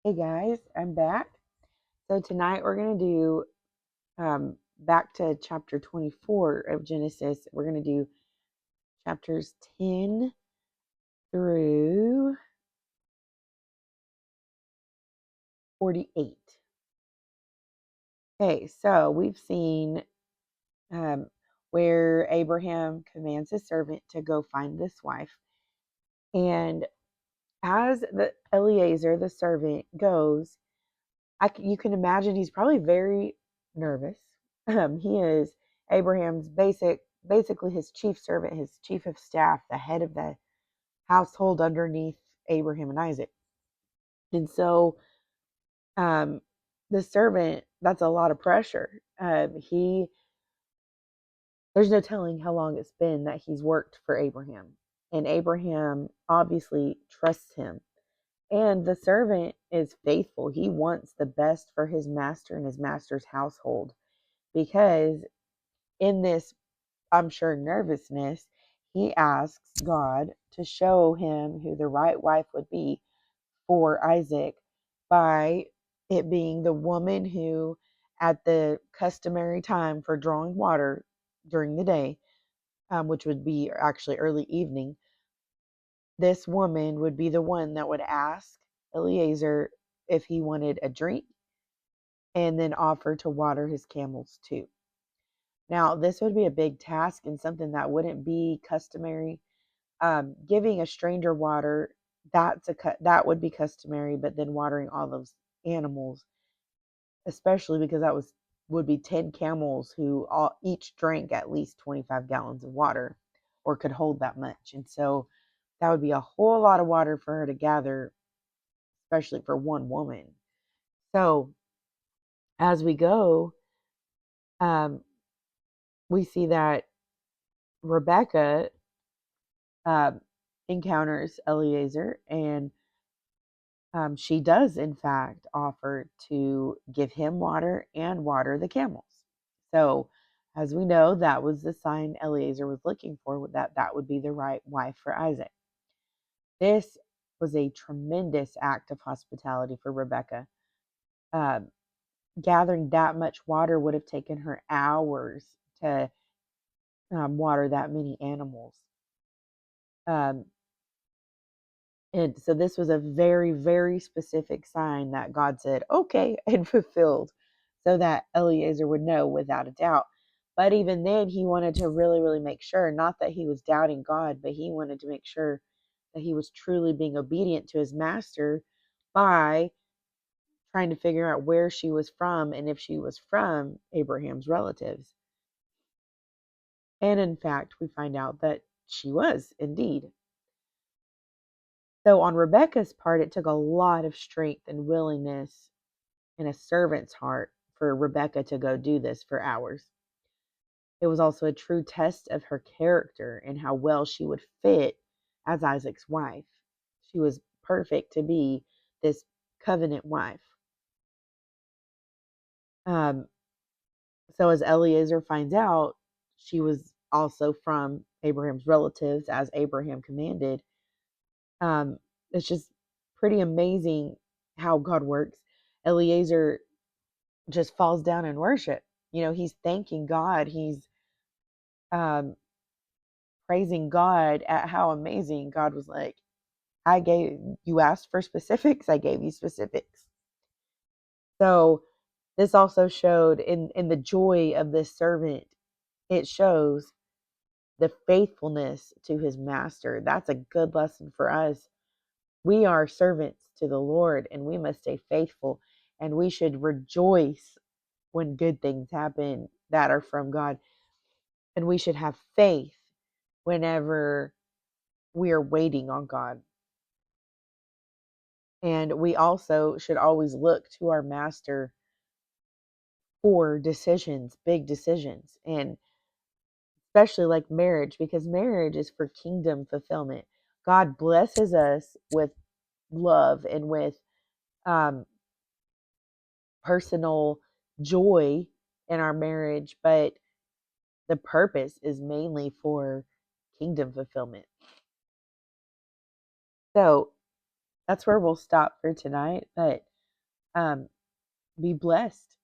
Hey guys, I'm back. So tonight we're going to do back to chapter 24 of Genesis. We're going to do chapters 10 through 48. Okay, so we've seen um, where Abraham commands his servant to go find this wife. And as the Eliezer, the servant, goes, you can imagine he's probably very nervous. He is Abraham's basically his chief servant, his chief of staff, the head of the household underneath Abraham and Isaac. And so, um, the servant, that's a lot of pressure. There's no telling how long it's been that he's worked for Abraham, and Abraham obviously trusts him. And the servant is faithful. He wants the best for his master and his master's household, because in this, I'm sure, nervousness, he asks God to show him who the right wife would be for Isaac by it being the woman who, at the customary time for drawing water during the day, which would be actually early evening, this woman would be the one that would ask Eliezer if he wanted a drink and then offer to water his camels too. Now, this would be a big task and something that wouldn't be customary. Giving a stranger water, that would be customary, but then watering all those animals, especially because that would be 10 camels who all each drank at least 25 gallons of water or could hold that much. And so that would be a whole lot of water for her to gather, especially for one woman. So as we go, um, we see that Rebecca um, encounters Eliezer, and she does, in fact, offer to give him water and water the camels. So, as we know, that was the sign Eliezer was looking for, that would be the right wife for Isaac. This was a tremendous act of hospitality for Rebecca. Um, Gathering that much water would have taken her hours to water that many animals. Um, And so this was a very, very specific sign that God said, okay, and fulfilled, so that Eliezer would know without a doubt. But even then, he wanted to really, really make sure, not that he was doubting God, but he wanted to make sure that he was truly being obedient to his master by trying to figure out where she was from and if she was from Abraham's relatives. And in fact, we find out that she was indeed. So on Rebecca's part, it took a lot of strength and willingness in a servant's heart for Rebecca to go do this for hours. It was also a true test of her character and how well she would fit as Isaac's wife. She was perfect to be this covenant wife. Um, so as Eliezer finds out, she was also from Abraham's relatives, as Abraham commanded. Um, it's just pretty amazing how God works. Eliezer just falls down in worship. He's thanking God. He's um, praising God at how amazing God was. Like, you asked for specifics, I gave you specifics. So this also showed in the joy of this servant, it shows the faithfulness to his master. That's a good lesson for us. We are servants to the Lord, and we must stay faithful, and we should rejoice when good things happen that are from God. And we should have faith whenever we are waiting on God. And we also should always look to our master for decisions, big decisions, and especially like marriage, because marriage is for kingdom fulfillment. God blesses us with love and with um, personal joy in our marriage, but the purpose is mainly for kingdom fulfillment. So that's where we'll stop for tonight. But um, be blessed